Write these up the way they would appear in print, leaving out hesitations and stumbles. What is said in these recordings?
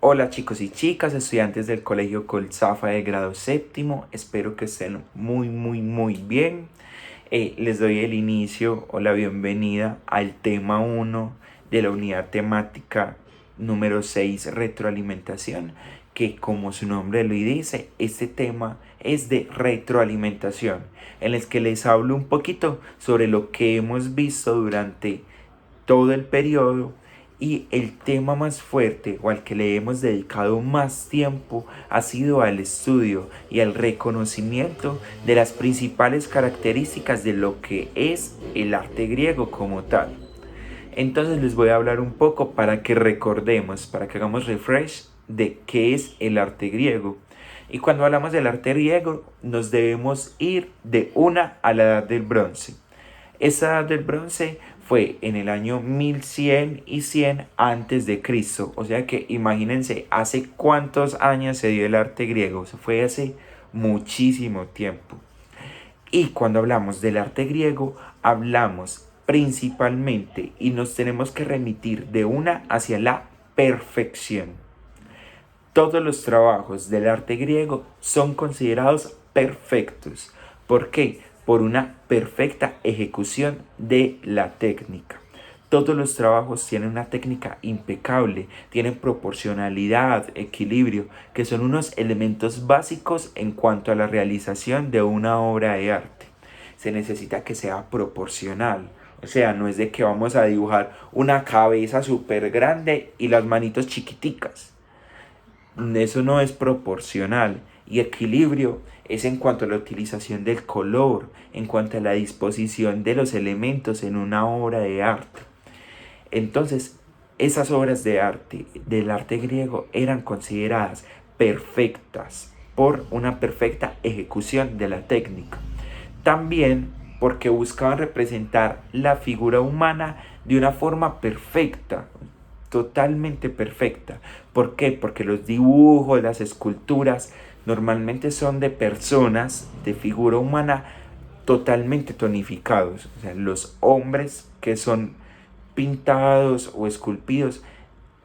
Hola chicos y chicas, estudiantes del Colegio Colzafa de grado séptimo, espero que estén muy bien. Les doy el inicio o la bienvenida al tema 1 de la unidad temática número 6, retroalimentación, que como su nombre lo dice, este tema es de retroalimentación, en el que les hablo un poquito sobre lo que hemos visto durante todo el periodo, y el tema más fuerte o al que le hemos dedicado más tiempo ha sido al estudio y al reconocimiento de las principales características de lo que es el arte griego como tal. Entonces les voy a hablar un poco para que recordemos, para que hagamos refresh de qué es el arte griego. Y cuando hablamos del arte griego nos debemos ir de una a la edad del bronce. Esa edad del bronce fue en el año 1100 y 100 antes de Cristo. O sea que imagínense hace cuántos años se dio el arte griego. Eso fue hace muchísimo tiempo. Y cuando hablamos del arte griego, hablamos principalmente y nos tenemos que remitir de una hacia la perfección. Todos los trabajos del arte griego son considerados perfectos. ¿Por qué? Por una perfecta ejecución de la técnica. Todos los trabajos tienen una técnica impecable, tienen proporcionalidad, equilibrio, que son unos elementos básicos en cuanto a la realización de una obra de arte. Se necesita que sea proporcional. O sea, no es de que vamos a dibujar una cabeza súper grande y las manitos chiquiticas. Eso no es proporcional. Y equilibrio es en cuanto a la utilización del color, en cuanto a la disposición de los elementos en una obra de arte. Entonces, esas obras de arte, del arte griego, eran consideradas perfectas por una perfecta ejecución de la técnica. También porque buscaban representar la figura humana de una forma perfecta, totalmente perfecta. ¿Por qué? Porque los dibujos, las esculturas normalmente son de personas de figura humana totalmente tonificados. O sea, los hombres que son pintados o esculpidos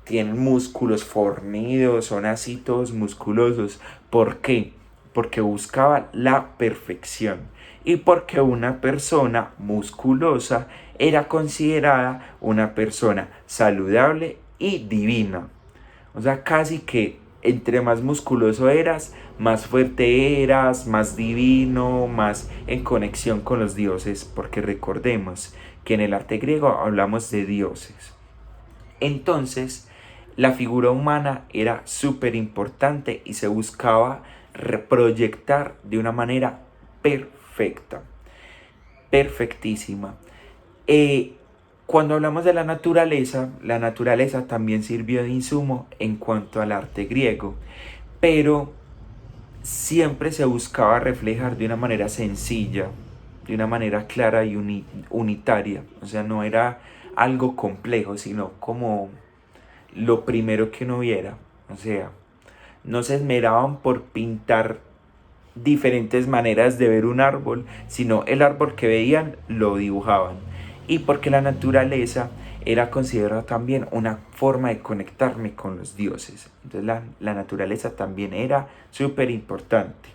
tienen músculos fornidos, son así todos musculosos. ¿Por qué? Porque buscaba la perfección y porque una persona musculosa era considerada una persona saludable y divina. O sea, casi que entre más musculoso eras, más fuerte eras, más divino, más en conexión con los dioses, porque recordemos que en el arte griego hablamos de dioses. Entonces, la figura humana era súper importante y se buscaba proyectar de una manera perfecta, perfectísima. Cuando hablamos de la naturaleza también sirvió de insumo en cuanto al arte griego, pero siempre se buscaba reflejar de una manera sencilla, de una manera clara y unitaria. O sea, no era algo complejo, sino como lo primero que uno viera. O sea, no se esmeraban por pintar diferentes maneras de ver un árbol, sino el árbol que veían lo dibujaban. Y porque la naturaleza era considerada también una forma de conectarme con los dioses. Entonces la naturaleza también era súper importante.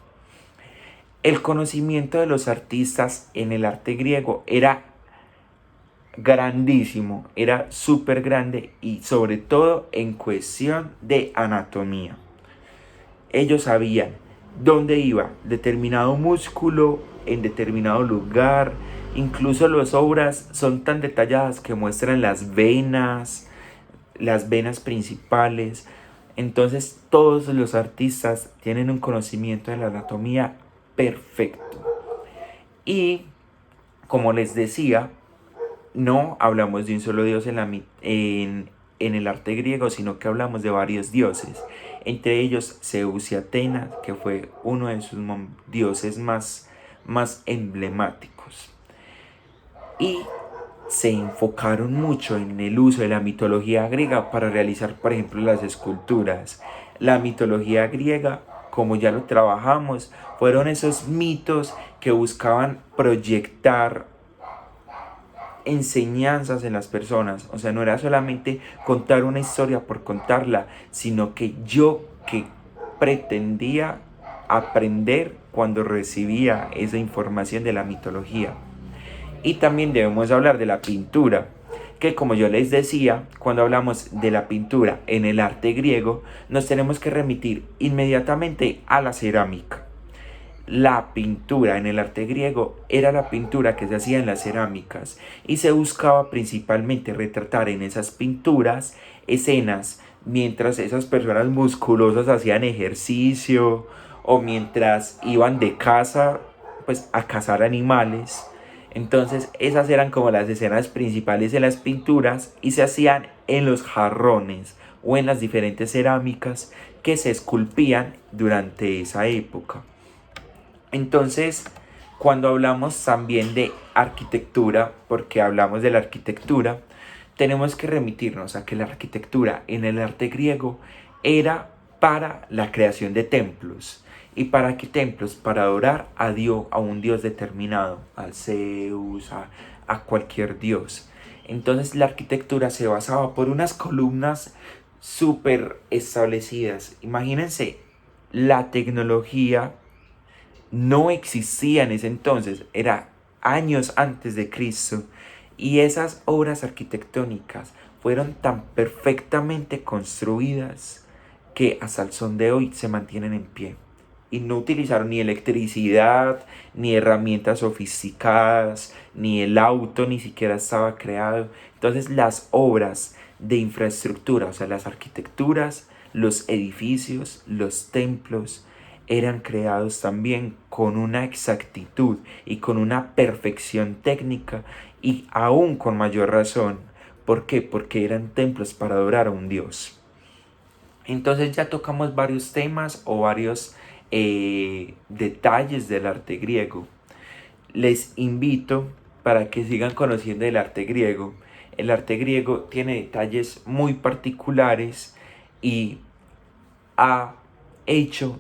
El conocimiento de los artistas en el arte griego era grandísimo, era súper grande y sobre todo en cuestión de anatomía. Ellos sabían dónde iba determinado músculo en determinado lugar. Incluso las obras son tan detalladas que muestran las venas principales. Entonces todos los artistas tienen un conocimiento de la anatomía perfecto. Y como les decía, no hablamos de un solo dios en el arte griego, sino que hablamos de varios dioses. Entre ellos Zeus y Atenas, que fue uno de sus dioses más emblemáticos. Y se enfocaron mucho en el uso de la mitología griega para realizar, por ejemplo, las esculturas. La mitología griega, como ya lo trabajamos, fueron esos mitos que buscaban proyectar enseñanzas en las personas. O sea, no era solamente contar una historia por contarla, sino que yo que pretendía aprender cuando recibía esa información de la mitología. Y también debemos hablar de la pintura, que como yo les decía, cuando hablamos de la pintura en el arte griego, nos tenemos que remitir inmediatamente a la cerámica. La pintura en el arte griego era la pintura que se hacía en las cerámicas y se buscaba principalmente retratar en esas pinturas escenas mientras esas personas musculosas hacían ejercicio o mientras iban de caza, pues a cazar animales. Entonces esas eran como las escenas principales de las pinturas y se hacían en los jarrones o en las diferentes cerámicas que se esculpían durante esa época. Entonces, cuando hablamos también de arquitectura, porque hablamos de la arquitectura, tenemos que remitirnos a que la arquitectura en el arte griego era para la creación de templos. ¿Y para qué templos? Para adorar a Dios, a un dios determinado, a Zeus, a cualquier dios. Entonces la arquitectura se basaba por unas columnas súper establecidas. Imagínense la tecnología no existía en ese entonces, era años antes de Cristo, y esas obras arquitectónicas fueron tan perfectamente construidas que hasta el son de hoy se mantienen en pie. Y no utilizaron ni electricidad, ni herramientas sofisticadas, ni el auto ni siquiera estaba creado. Entonces las obras de infraestructura, o sea, las arquitecturas, los edificios, los templos, eran creados también con una exactitud y con una perfección técnica y aún con mayor razón. ¿Por qué? Porque eran templos para adorar a un Dios. Entonces ya tocamos varios temas o varios detalles del arte griego. Les invito para que sigan conociendo el arte griego. El arte griego tiene detalles muy particulares y ha hecho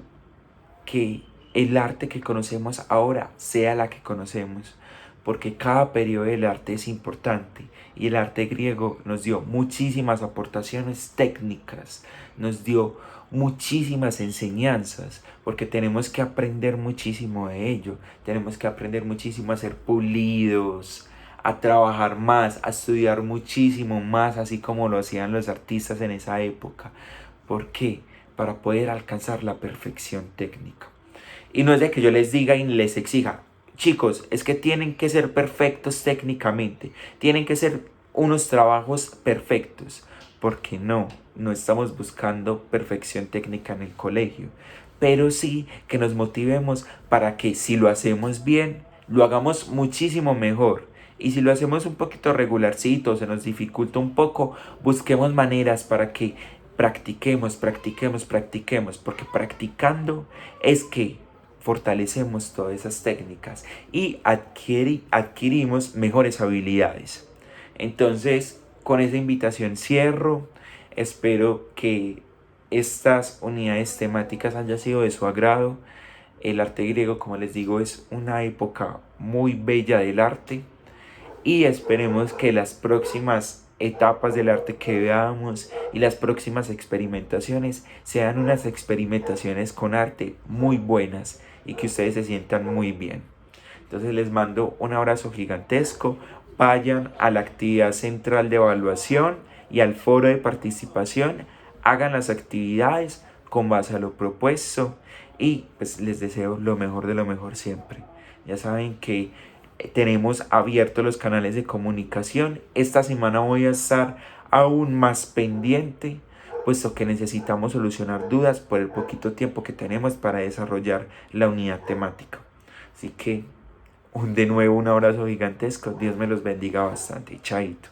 que el arte que conocemos ahora sea la que conocemos, porque cada periodo del arte es importante y el arte griego nos dio muchísimas aportaciones técnicas, nos dio muchísimas enseñanzas, porque tenemos que aprender muchísimo de ello, tenemos que aprender muchísimo a ser pulidos, a trabajar más, a estudiar muchísimo más, así como lo hacían los artistas en esa época. ¿Por qué? Para poder alcanzar la perfección técnica. Y no es de que yo les diga y les exija, chicos, es que tienen que ser perfectos técnicamente, tienen que ser unos trabajos perfectos, porque no estamos buscando perfección técnica en el colegio, pero sí que nos motivemos para que si lo hacemos bien, lo hagamos muchísimo mejor. Y si lo hacemos un poquito regularcito, se nos dificulta un poco, busquemos maneras para que practiquemos, porque practicando es que fortalecemos todas esas técnicas y adquirimos mejores habilidades. Entonces, con esa invitación cierro. Espero que estas unidades temáticas hayan sido de su agrado. El arte griego, como les digo, es una época muy bella del arte y esperemos que las próximas etapas del arte que veamos y las próximas experimentaciones sean unas experimentaciones con arte muy buenas y que ustedes se sientan muy bien. Entonces les mando un abrazo gigantesco. Vayan a la actividad central de evaluación y al foro de participación. Hagan las actividades con base a lo propuesto y pues les deseo lo mejor de lo mejor siempre. Ya saben que tenemos abiertos los canales de comunicación. Esta semana voy a estar aún más pendiente, puesto que necesitamos solucionar dudas por el poquito tiempo que tenemos para desarrollar la unidad temática. Así que de nuevo un abrazo gigantesco. Dios me los bendiga bastante. Chaito.